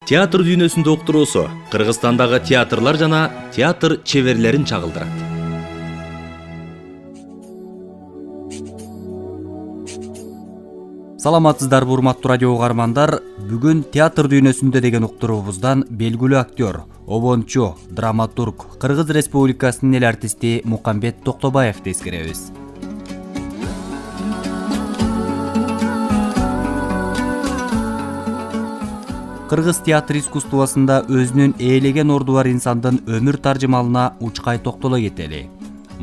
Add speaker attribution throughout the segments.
Speaker 1: Театр дүйнөсүндө уктуруусу Кыргызстандагы театрлар жана театр чеберлерин чагылдырат.
Speaker 2: Саламатсыздарбы урматтуу радио угармандар. Бүгүн театр дүйнөсүндө деген уктуруубуздан белгилүү актер, обончу, драматург, Кыргыз Республикасынын эл артисти Мукамбет Токтобаевди эскеребиз. Кыргыз театр искусствосунда өзүнүн ээлеген орду бар инсандын өмүр таржымалына учкай токтоло кетели.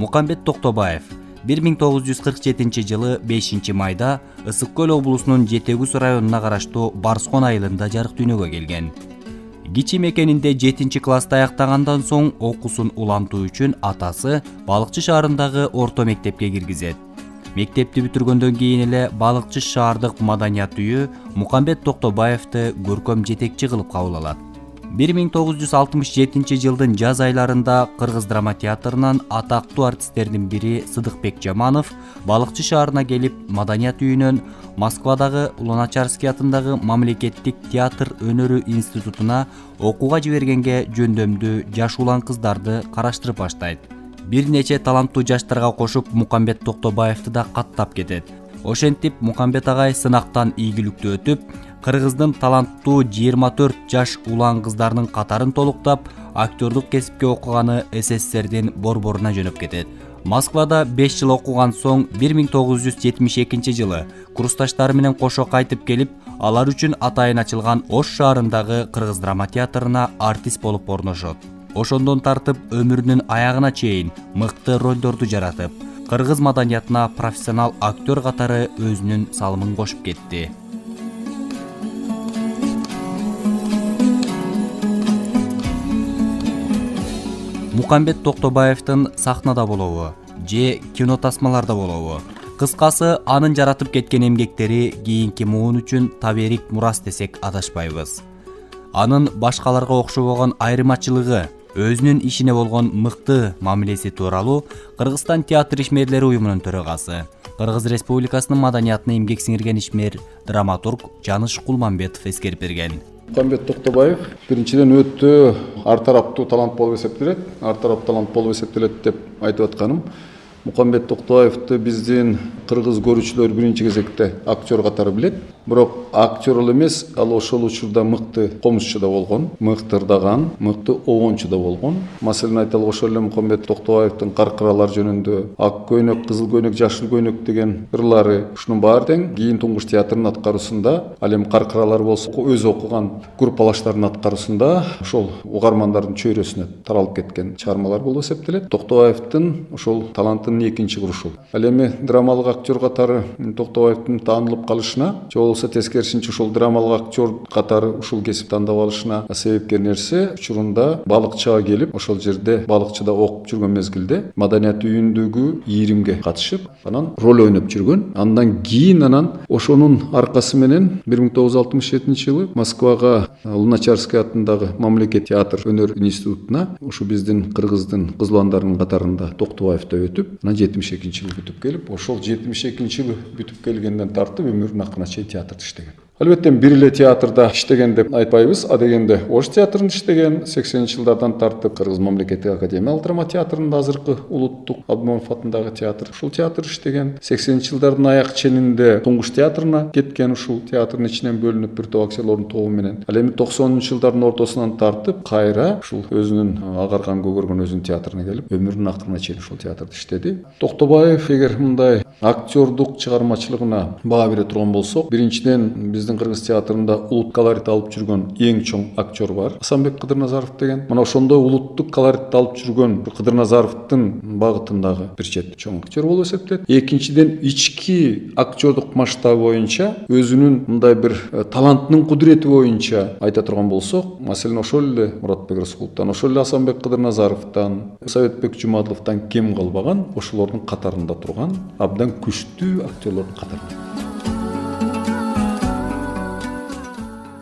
Speaker 2: Мукамбет Токтобаев 1947 жылы 5 майда Ысык Көл облусунун Жетегүс районуна караштуу Барскон айылында жарык дүйнөгө келген. Кичи мекенинде 7 класста аяктагандан соң окуусун улантуу үчүн атасы Балыкчы шаарындагы орто мектепке киргизет. Мектепти бүтүргөндөн кийин эле Балыкчы шаардык маданият үйү Мукамбет Токтобаевди көркөм жетекчи кылып кабыл алат. 1967 жылдын жаз айларында Кыргыз драма театрынан атактуу артисттердин бири Сыдыкбек Жаманов Балыкчы шаарына келип, маданият үйүнөн Москвадагы Луначарский атындагы мамлекеттик театр өнөрү институтуна окууга жибергенге жөндөмдүү жаш улан кыздарды караштырып баштайт. Бир нече таланттуу жаштарга кошуп Мукамбет Токтобаевди да каттап кетет. Ошентип Мукамбет агай сынактан ийгиликтүү өтүп, Кыргыздын таланттуу 24 жаш улан кыздарынын катарын толуктап, актерлук кесипке окуганы СССРдин борборуна жөнөп кетет. Москвада 5 жыл окуган соң 1972 жылы курсташтары менен кошо кайтып келип, алар үчүн атайын ачылган Ош шаарындагы Кыргыз драма театрына артист болуп орношот. Ошондон тартып өмүрүнүн аягына чейин мыкты ролдорду жаратып, кыргыз маданиятына профессионал актер катары өзүнүн салымын кошуп кетти. Мукамбет Токтобаевдин сахнада болобу же кино тасмаларда болобу, кыскасы анын жаратып кеткен эмгектери кийинки муун үчүн таберик мурас десек адашпайбыз. Анын башкаларга окшобогон айырмачылыгы, өзүнүн ишине болгон мыкты мамилеси тууралуу Кыргызстан театр ишмерлери уюмунун төрагасы, Кыргыз Республикасынын маданиятына эмгек сиңирген ишмер, драматург Жаныш Кулманбетов эскерип берген.
Speaker 3: Мукамбет Токтобаев биринчиден өтө ар тараптуу талант болуп эсептелет. Ар тараптуу талант болуп эсептелет деп айтып атканым. Мукамбет Токтобаевди биздин кыргыз көрүүчүлөр биринчи кезекте актер катары билет. Бирок актер эле эмес, ал ошол учурда мыкты комузчу да болгон, мыкты ырдаган, мыкты обончу да болгон. Маселен айталы ошол эле Мукамбет Токтобаевдин каркыралар жөнүндө ак көйнөк, кызыл көйнөк, жашыл көйнөк деген ырлары ушунун баары тең кийин Туңгуш театрынын аткаруусунда, ал эми каркыралар болсо өзү окуган группалаштардын аткаруусунда ошол угармандардын чөйрөсүнө таралып кеткен чыгармалар болуп эсептелет. Токтобаевдин ошол талантын экинчи курушу. Ал эми драмалык актер катары Токтобаевдин таанылып калышына, же болбосо тескерисинче ошол драмалык актер катары ушул кесип тандап алышына себепкер нерсе учурунда Балыкчыга келип, ошол жерде Балыкчыда окуп жүргөн мезгилде маданият үйүндөгү ийримге катышып, анан роль ойноп жүргөн. Андан кийин ошонун аркасы менен 1967 жылы Москвага Луначарский атындагы мамлекеттик театр өнөр институтуна ушу биздин кыргыздын кыз уландарынын катарында Токтобаев да өтүп, 72 жылы бүтүп келип, ошол 72 жылы бүтүп келгенден тартып өмүрүнүн акырына чейин театрда иштеген. Албетте бир эле театрда иштеген деп айтпайбыз. А дегенде Ош театрында иштеген, 80 жылдардан тартып Кыргыз мамлекеттик академиялык драма театрында азыркы улуттук Абдымомов атындагы театр, ушул театр иштеген. 80 жылдардын аяк ченинде Туңгуш театрына кеткен, ушул театрдын ичинен бөлүнүп бир топ актердин тобу менен. Ал эми 90 жылдардын ортосунан тартып кайра ушул өзүнүн агарган көгөргөн өзүнүн театрына келип, өмүрүнүн акырына чейин ушул театрда иштеди. Токтобаев эгер мындай актердук чыгармачылыгына баа бере турган болсок, биринчиден биздин Кыргыз театрында улут колорит алып жүргөн эң чоң актер бар, Асанбек Кыдырназаров деген. Мына ошондой улуттук колоритти алып жүргөн Кыдырназаровдун багытындагы бир чет чоң актер болуп эсептелет. Экинчиден ички актердук масштабы боюнча, өзүнүн мындай бир талантынын кудурети боюнча айта турган болсок, маселен ошол эле Муратбек Рыскуловдон, ошол эле Асанбек Кыдырназаровдон, Советбек Жумадыловдон кем калбаган, ошолордун катарында турган абдан күчтүү актерлордун катарында.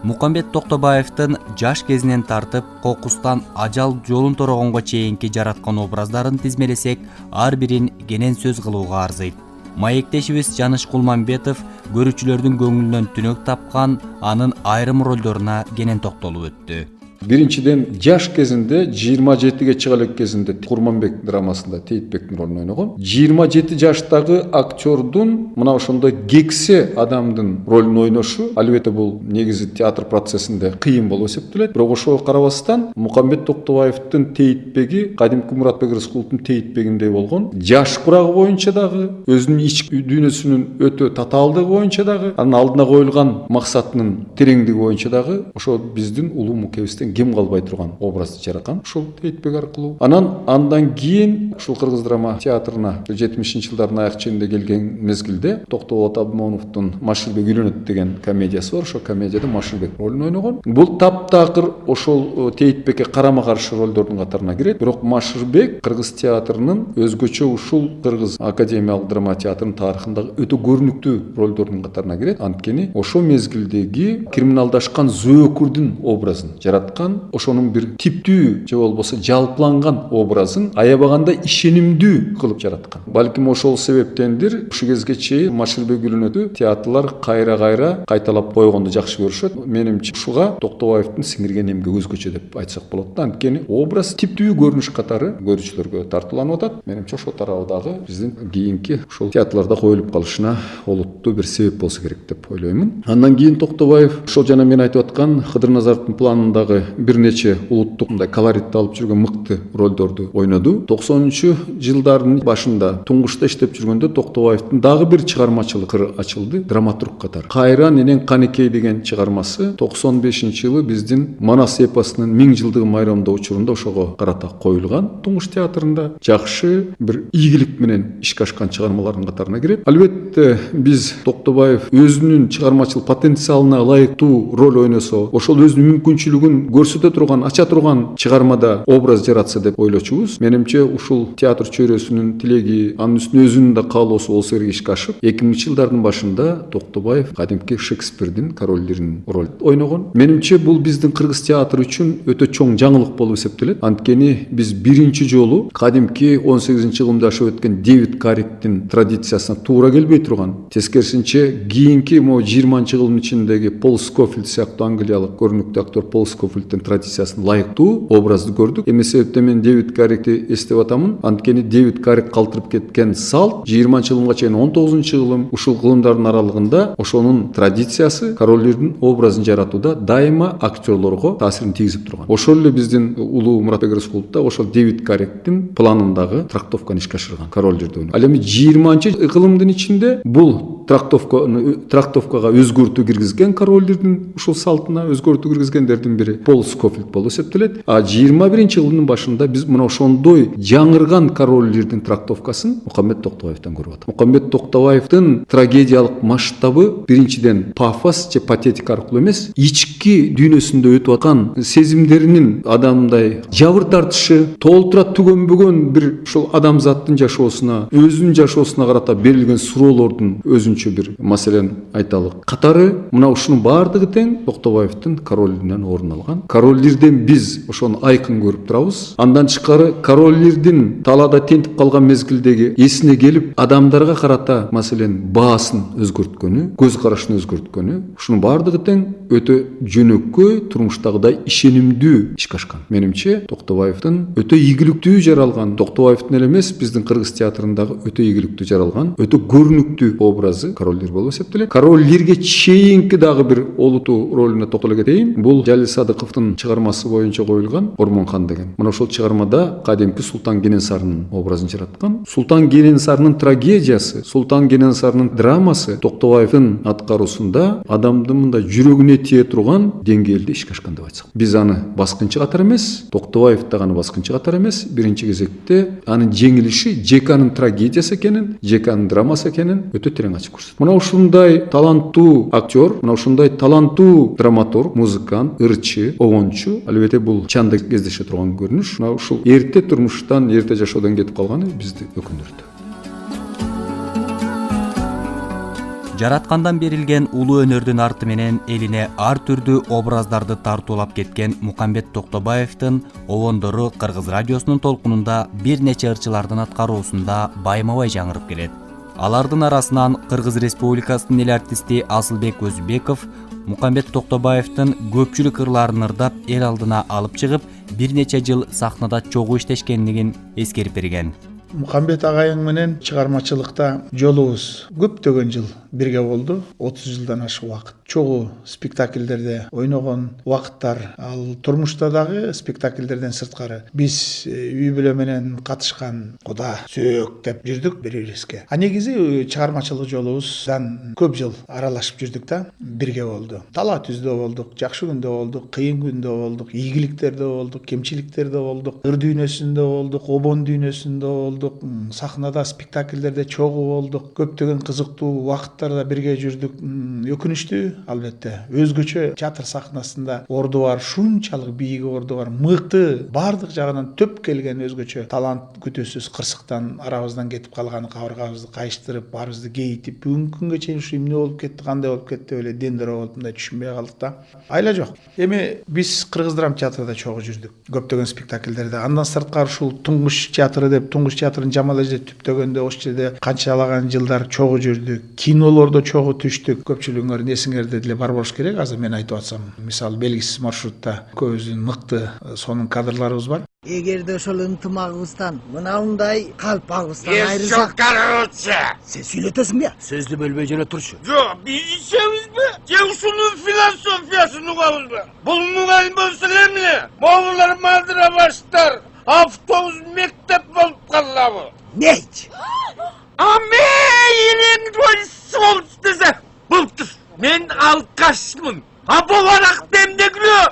Speaker 2: Мукамбет Токтобаевдин жаш кезинен тартып кокустан ажал жолун торогонго чейинки жараткан образдарын тизмелесек, ар бирин кенен сөз кылууга арзыйт. маектешибиз Жаныш Кулманбетов көрүүчүлөрдүн көңүлүнөн түнөк тапкан анын айрым ролдоруна кенен токтолуп өттү.
Speaker 3: Биринчиден жаш кезинде 27-ге чыга элек кезинде Курманбек драмасында Тейтбектин ролун ойногон. 27 жаштагы актердун мына ошондой кексе адамдын ролун ойношу албетте бул негизи театр процессинде кыйын болуп эсептелет. Бирок ошого карабастан Мукамбет Токтобаевдин Тейтбеги кадимки Муратбек Рыскуловдун Тейтбегиндей болгон. Жаш курагы боюнча дагы, өзүнүн ички дүйнөсүнүн өтө татаалдыгы боюнча дагы, анын алдына коюлган максатынын тереңдиги боюнча дагы ошо биздин улуу мукебистен кем калбай турган образды жараткан ушул Тейтбек аркылуу. Андан кийин ушул кыргыз драма театрына 70-жылдардын аяк ченинде келген мезгилде Токтоболот Абдымомуновдун Машырбек үйлөнөт деген комедиясы бар. Ошол комедияда Машырбек ролун ойногон. Бул таптакыр ошол Тейтбекке карама каршы ролдордун катарына кирет. Бирок Машырбек кыргыз театрынын өзгөчө ушул кыргыз академиялык драма театрынын тарыхындагы өтө көрүнүктүү ролдордун катарына кирет. Анткени ошол мезгилдеги криминалдашкан зөөкүрдүн образын жараткан, ошонун бир типтүү же болбосо жалпыланган образын аябаганда ишенимдүү кылып жараткан. Балким ошол себептендир ушу кезге чейин Машырбек үйлөнөтү театрлар кайра кайталап койгонду жакшы көрүшөт. Менимче ушуга Токтобаевдин сиңирген эмги өзгөчө деп айтсак болот да. Анткени образ типтүү көрүнүш катары көрүүчүлөргө тартууланып атат. Менимче ошол тарабыдагы биздин кийинки ушул театрларда коюлуп калышына олуттуу бир себеп болсо керек деп ойлоймун. Андан кийин Токтобаев ошол жана мен айтып аткан Кыдыр Назаровдун планындагы бир нече улуттук мындай колоритти алып жүргөн мыкты ролдорду ойноду. 90-жылдардын башында туңгушта иштеп жүргөндө Токтобаевдин дагы бир чыгармачылыгы ачылды драматург катары. Кайра Ненен Канекей деген чыгармасы 95-жылы биздин Манас эпосунун 1000 жылдыгын майрамдоо учурунда ошого карата коюлган Туңгуш театрында жакшы бир ийгилик менен ишке ашкан чыгармалардын катарына кирет. Албетте биз Токтобаев өзүнүн чыгармачыл потенциалына ылайыктуу роль ойносо, ошол өзүнүн мүмкүнчүлүгүн көрсөтө турган, ача турган чыгармада образ жаратса деп ойлочубуз. Менимче ушул театр чөйрөсүнүн тилеги, анын үстүнө өзүнүн да каалоосу болсо керек ишке ашып, 2000-жылдардын башында Токтобаев кадимки Шекспирдин король лиринин ролун ойногон. Менимче бул биздин кыргыз театры үчүн өтө чоң жаңылык болуп эсептелет. Анткени биз биринчи жолу кадимки 18-кылымда жашап өткөн Дэвид Гарриктин традициясына туура келбей турган, тескерисинче кийинки 20-кылымдын ичиндеги Пол Скофилд сыяктуу англиялык көрүнүктүү актер Пол Скофилдтин традициясына ылайыктуу образды көрдүк. Эми себептен мен Дэвид Гаррикти эстеп атамын. Анткени Дэвид Гаррик калтырып кеткен салт 20-кылымга чейин 19-кылым ушул кылымдардын аралыгында ошонун традициясы король лирдин образын жаратууда дайыма актерлорго таасирин тийгизип турган. Ошол эле биздин улуу Муратбек Рыскулов да ошол Дэвид Гарриктин планындагы трактовканы ишке ашырган король лирди ойногон. Ал эми 20-кылымдын ичинде бул трактовкага өзгөртүү киргизген король лирдин ушул салтына өзгөртүү киргизгендердин бири Пол Скофилд болуп эсептелет. А 21-кылымдын башында биз мына ошондой жаңырган король лирдин трактовкасын Мукамбет Токтобаевден көрүп атабыз. Мукамбет Токтобаевдин трагедиялык масштабы биринчиден пафос же патетика аркылуу эмес, ички дүйнөсүндө өтүп аткан сезимдеринин адамдай жабыр тартышы, толтура түгөнбөгөн бир ушул адамзаттын жашоосуна, өзүнүн жашоосуна карата берилген суроолордун өзүнчө бир маселен айталык катары мына ушунун баардыгы тең Токтобаевдин король лиринен орун алган. Король лирден биз ошону айкын көрүп турабыз. Андан тышкары король лирдин талаада тентип калган мезгилдеги эсине келип адамдарга карата маселен баасын өзгөрткөнү, көз карашын өзгөрткөнү, ушунун баардыгы тең өтө жөнөкөй, турмуштагыдай ишенимдүү ишке ашкан. Менимче Токтобаевдин өтө ийгиликтүү жаралган, Токтобаевдин эле эмес, биздин кыргыз театрындагы өтө ийгиликтүү жаралган, өтө көрүнүктүү образы король лир болуп эсептелет. Король лирге чейинки дагы бир олутуу ролуна токтоло кетейин. Бул Жалил Садыковдун чыгармасы боюнча коюлган Ормон хан деген. Мына ошол чыгармада кадимки Султан Кененсарынын образын жараткан. Султан Кененсарынын трагедиясы, Султан Кененсарынын драмасы Токтобаевдин аткаруусунда адамдын мындай жүрөгүнө тие турган деңгээлде ишке ашкан деп айтсак. Биз аны баскынчы катары эмес, Токтобаев дагы аны баскынчы катары эмес, биринчи кезекте анын жеңилиши Жеканын трагедиясы экенин, Жеканын драмасы экенин өтө терең ачып көрсөттү. Мына ушундай таланттуу актер, мына ушундай таланттуу драматург, музыкант, ырчы, огончу, албетте бул чанда кездеше турган көрүнүш. Мына ушул эрте турмуштан, эрте жашоодон кетип калганы бизди өкүндүрдү.
Speaker 2: Жараткандан берилген улуу өнөрдүн арты менен элине ар түрдүү образдарды тартуулап кеткен Мукамбет Токтобаевдин обондору Кыргыз радиосунун толкунунда бир нече ырчылардын аткаруусунда байма-бай жаңырып келет. Алардын арасынан Кыргыз Республикасынын эл артисти Асылбек Өзбеков Мукамбет Токтобаевдин көпчүлүк ырларын ырдап эл алдына алып чыгып, бир нече жыл сахнада чогуу иштешкендигин эскерип берген.
Speaker 4: Мукамбет агайың менен чыгармачылыкта жолубуз көптөгөн жыл бирге болду. 30 жылдан ашык убакыт. Чогуу спектакльдерде ойногон убакыттар, ал турмушта дагы спектакльдерден сырткары биз үй бүлө менен катышкан куда сөөк деп жүрдүк бири-бирибизге. Негизи чыгармачылык жолубуздан көп жыл аралашып жүрдүк да, бирге болду. Талаа түздө болдук, жакшы күндө болдук, кыйын күндө болдук, ийгиликтерде болдук, кемчиликтерде болдук, ыр дүйнөсүндө болдук, обон дүйнөсүндө болдук, сахнада спектакльдерде чогуу болдук, көптөгөн кызыктуу убакыттарда бирге жүрдүк. Өкүнүчтүү албетте өзгөчө театр сахнасында орду бар, шунчалык бийик орду бар, мыкты, бардык жагынан төп келген өзгөчө талант күтүүсүз кырсыктан арабыздан кетип калган, кабыргабызды кайыштырып, баарыбызды кейитип, бүгүнкү күнгө чейин ушу эмне болуп кетти, кандай болуп кетти деп эле дендер болуп мындай түшүнбөй калдык да. Айла жок. Эми биз Кыргыз драма театрында чогуу жүрдүк. Көптөгөн спектакльдерде. Андан сырткары ушул Туңгуш театры деп, Туңгуш театрын Жамал эже түптөгөндө ошол жерде канчалаган жылдар чогуу жүрдүк. Кинолордо чогуу түштүк. Көпчүлүгүңөр эсиңерде деле бар болуш керек. Азыр мен айтып атсам, мисалы белгисиз маршрутта көбүбүздүн мыкты сонун кадрларыбыз бар.
Speaker 5: Эгерде ошол ынтымагыбыздан мынандай калпагыбыздан айрылсак, сен сүйлөтөсүң бе?
Speaker 6: Сөздү бөлбөй жөнө турчу.
Speaker 7: Жок, биз ишебизби? Же ушунун философиясын угабызбы? Бул мугалим болсо эмне? Моңулар мадыра баштар, автобус мектеп болуп калабы?
Speaker 5: Нейч?
Speaker 7: Мейилиң сол десе, болуптур. Мен алкашмын. Боларак демдегиле.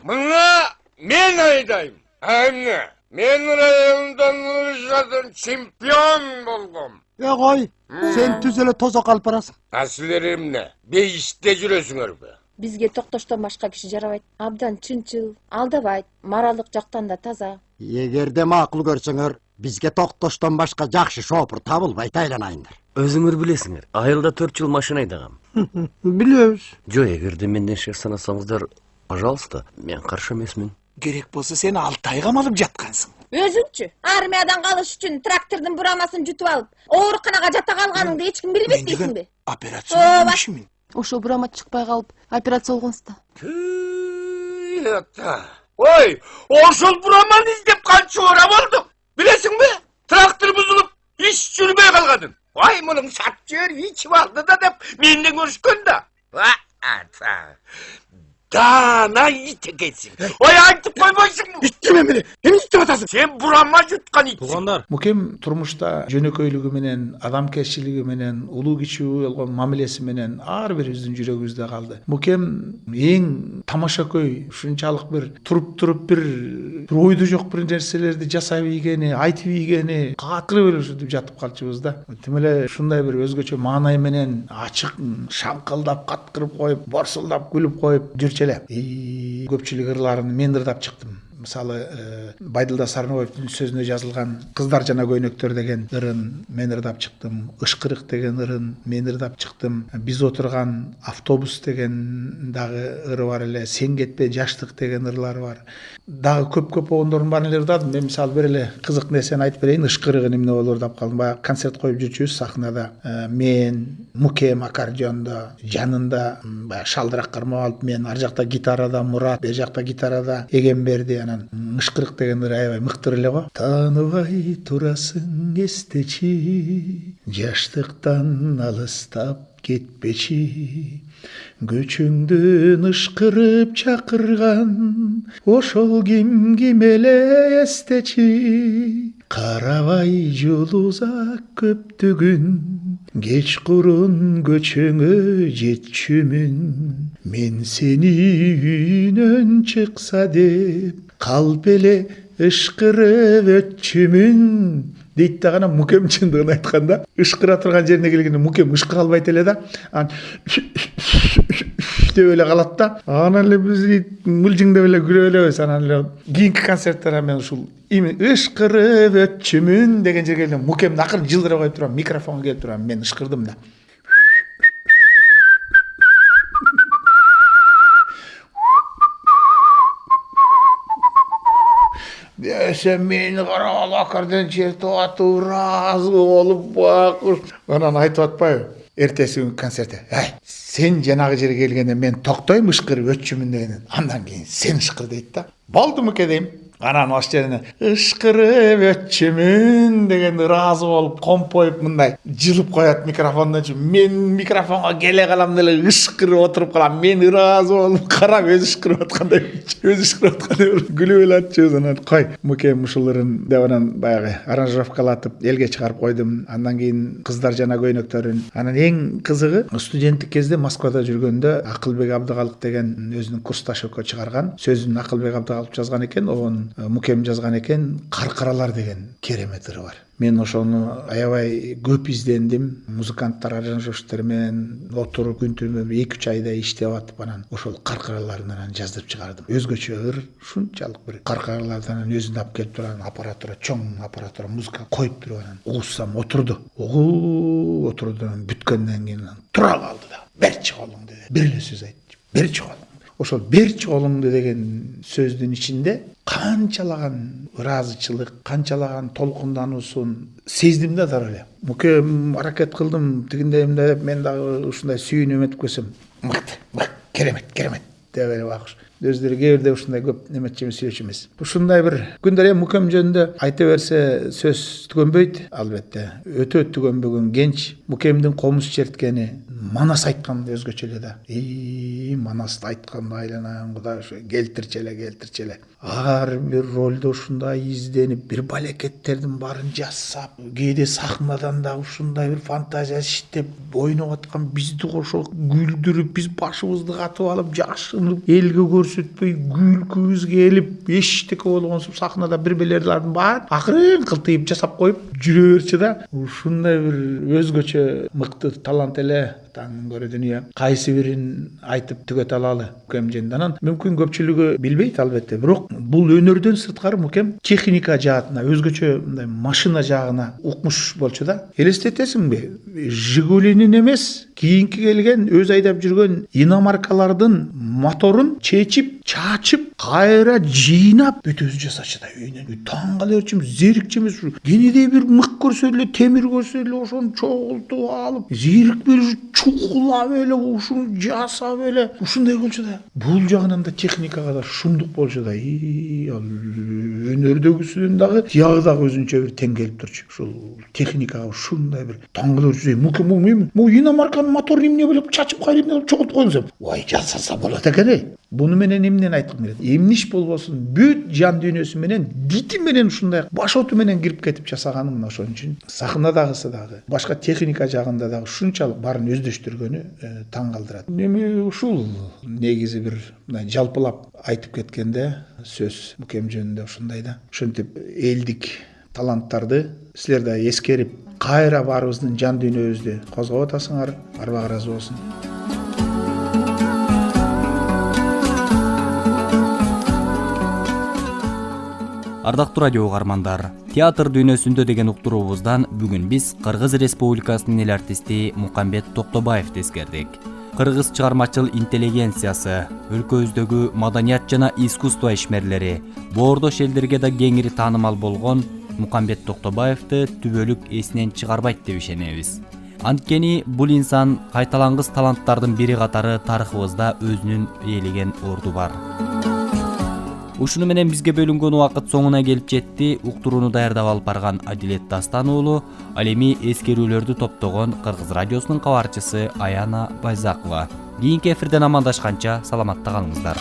Speaker 7: Мына мен айдайм. Эмне? Мен райондан ыржадын чемпион болгом.
Speaker 6: Кой, сен түз эле тозок алып барасың.
Speaker 7: Силер эмне? Бейиште жүрөсүңөрбү?
Speaker 8: Бизге токтоштон башка киши жарабайт. Абдан чынчыл, алдабайт, моралдык жактан да таза.
Speaker 6: Эгерде макул көрсөңөр, бизге токтоштон башка жакшы шопур табылбайт, айланайындар.
Speaker 9: Өзүңөр билесиңер, айылда 4 жыл машина айдагам.
Speaker 6: Билебиз.
Speaker 9: Жо, эгерде менден шек санасаңыздар, пожалуйста, мен каршы эмесмин.
Speaker 4: Керек болсо сен 6 айга малып жаткансың.
Speaker 8: Өзүңчү армиядан калыш үчүн трактордун бурамасын жутуп алып, ооруканага жата калганыңды эч ким билбейт дейсиңби?
Speaker 4: Операция болмушмун.
Speaker 8: Ошо бурама чыкпай калып, операция болгонсузда.
Speaker 7: Ой, ошол бураманы издеп канча ора болдук. Билесиңби? Трактор бузулуп, иш жүрбөй калгандын. Ой, мунун шапчыр ичип алды да деп менден көрүшкөн да. Дана ит экенсиң. Ой, айтып койбойсуңбу?
Speaker 4: Иттиме мени? Эмне иттип атасың?
Speaker 7: Сен бурама жуткан итсиң.
Speaker 9: Туугандар,
Speaker 4: Мукем турмушта жөнөкөйлүгү менен, адамкерчилиги менен, улуу кичүү болгон мамилеси менен ар бирибиздин жүрөгүбүздө калды. Мукем эң тамашакөй, ушунчалык бир туруп бир ойду жок бир нерселерди жасап ийгени, айтып ийгени, каткырып эле ушинтип жатып калчубуз да. Тим эле ушундай бир өзгөчө маанай менен ачык шаңкылдап, каткырып коюп, борсулдап күлүп коюп жүрчү эле. Көпчүлүк ырларын мен ырдап чыктым. Мисалы Байдылда Сарнобаевдин сөзүнө жазылган Кыздар жана көйнөктөр деген ырын мен ырдап чыктым. Ышкырык деген ырын мен ырдап чыктым. Биз отурган автобус деген дагы ыры бар эле. Сен кетпе жаштык деген ырлары бар. Дагы көп оңдордун баарын эле ырдадым. Мен мисалы бир эле кызык нерсени айтып берейин. Ышкырыгын эмне болуп ырдап калдым. Баягы концерт коюп жүрчүбүз сахнада. Мен Мукем аккордеондо, жанында баягы шалдырак кармап алып, мен ар жакта гитарада Мурат, бер жакта гитарада Эгемберди, ышкырык деген ыры аябай мыкты эле го. Тааныбай турасың эстечи, жаштыктан алыстап кетпечи, көчөңдөн ышкырып чакырган, ошол ким эле эстечи. Карабай жулузак көптүгүн, кечкурун көчөңө жетчүмүн. Мен сени үйүнөн чыкса деп, калп эле ышкырып өтчүмүн. Дейт дагана Мукем чындыгын айтканда, ышкыра турган жерине келгенде Мукем ышкыра албайт эле да. Деп эле калат да. Анан эле биз мылжыңдап эле күлүп элебиз. Анан эле кийинки концерттерде мен ушул ышкырып өтчүмүн деген жерге келдим. Мукемди акырын жылдыра коюп турам, микрофонго келип турам, мен ышкырдым да. десе мени карап алып акырдан чертип атып ыраазы болуп бакыш анан айтып атпайбы эртеси күнкү концертте сен жанагы жерге келгенде мен токтойм ышкырып өтчүмүн дегенде андан кийин сен ышкыр дейт да болду муке дейм анан ош жерине ышкырып өтчүмүн дегенде ыраазы болуп компоюп мындай жылып коет микрофондон мен микрофонго келе калам деле ышкырып отуруп калам мен ыраазы болуп карап өзү ышкырып аткандай күлүп эле атчыбыз анан кой мукем ушуларын деп анан баягы аранжировкалатып элге чыгарып койдум андан кийин кыздар жана көйнөктөрүн анан эң кызыгы студенттик кезде Москвада жүргөндө Акылбек Абдыгалык деген өзүнүн курсташы экөө чыгарган сөзүн Акылбек Абдыгалык жазган экен огон мукем жазган экен каркыралар деген керемет ыры бар мен ошону аябай көп издендим музыканттар аранжировщиктер менен отуруп күн түнү 2-3 айдай иштеп атып анан ошол каркыраларын анан жаздырып чыгардым өзгөчө ыр ушунчалык бир каркыралардан анан өзүн алып келип туруп анан аппаратура чоң аппаратура музыка коюп туруп анан угуссам отурду анан бүткөндөн кийин тура калды да берчи колуңду деди бир эле сөз айтты берчи колуңду ошол берчи колуңду деген сөздүн ичинде канчалаган ыраазычылык канчалаган толкундануусун сездим да дароо эле мукем аракет кылдым тигиндей мындай деп мен дагы ушундай сүйүнүп эметип көрсөм мыкты керемет деп эле бакыш өздөрү кээ бирде ушундай көп неметчи эмес сүйлөчү эмес ушундай бир күндөр эми мукем жөнүндө айта берсе сөз түгөнбөйт албетте өтө түгөнбөгөн кенч мукемдин комуз черткени Манас айтканда өзгөчө эле да Манасты айтканда айланам кудай ошо келтирчи эле ар бир ролдо ушундай изденип бир балекеттердин баарын жасап кээде сахнадан да ушундай бир фантазия иштеп ойноп аткан бизди кошо күлдүрүп биз башыбызды катып алып жашынып элге көрсөтпөй күлкүбүз келип эчтеке болгонсуп сахнада бир белерлардын баарын акырын кылтыйып жасап коюп жүрө берчү да ушундай бир өзгөчө мыкты талант эле таңдын көрө дүнүя кайсы бирин айтып түгөтө алалы мукем жөнүндө анан мүмкүн көпчүлүгү билбейт албетте бирок бул өнөрдөн сырткары мукем техника жаатына өзгөчө мындай машина жагына укмуш болчу да элестетесиңби Жигулинин эмес кийинки келген өз айдап жүргөн иномаркалардын моторун чечип чачып кайра жыйнап бүтөсү жасачу да үйүнөн таң кала берчүмүз зерикчи эмес кенедей бир мык көрсө эле темир көрсө эле ошону чогултуп алып зерикпей чукулап эле ушуну жасап эле ушундай болчу да бул жагынан да техникага да шумдук болчу да ал өнөрдөгүсүнүн дагы тиягы дагы өзүнчө бир тең келип турчу ушул техникага ушундай бир таң кала берчү мукем бул иномарканын моторун эмне болуп чачып кайра эмне кылып чогултуп койдуң ой жасаса болот экен буну менен эмнени айткым келет эмниш болбосун бүт жан дүйнөсү менен дити менен ушундай башоту менен кирип кетип жасаганым мына ошон үчүн сахнадагысы дагы башка техника жагында дагы ушунчалык баарын өздөштүргөнү таң калтырат эми ушул негизи бир мындай жалпылап айтып кеткенде сөз мукем жөнүндө ушундай да ошентип элдик таланттарды силер да эскерип кайра баарыбыздын жан дүйнөбүздү козгоп атасыңар арбак ыраазы болсун.
Speaker 2: Ардактуу радио угармандар, театр дүйнөсүндө деген уктуруубуздан бүгүн биз Кыргыз Республикасынын эл артисти Мукамбет Токтобаевди эскердик. Кыргыз чыгармачыл интеллигенциясы, өлкөбүздөгү маданият жана искусство ишмерлери, боордош элдерге да кеңири таанымал болгон Мукамбет Токтобаевди түбөлүк эсинен чыгарбайт деп ишенебиз. Анткени бул инсан кайталангыс таланттардын бири катары тарыхыбызда өзүнүн ээлеген орду бар. Ушуну менен бизге бөлүнгөн убакыт соңуна келип жетти. Уктурууну даярдап алып барган Адилет Дастан уулу, ал эми эскерүүлөрдү топтогон Кыргыз радиосунун кабарчысы Аяна Байзакова. Кийинки эфирден амандашканча саламатта калыңыздар.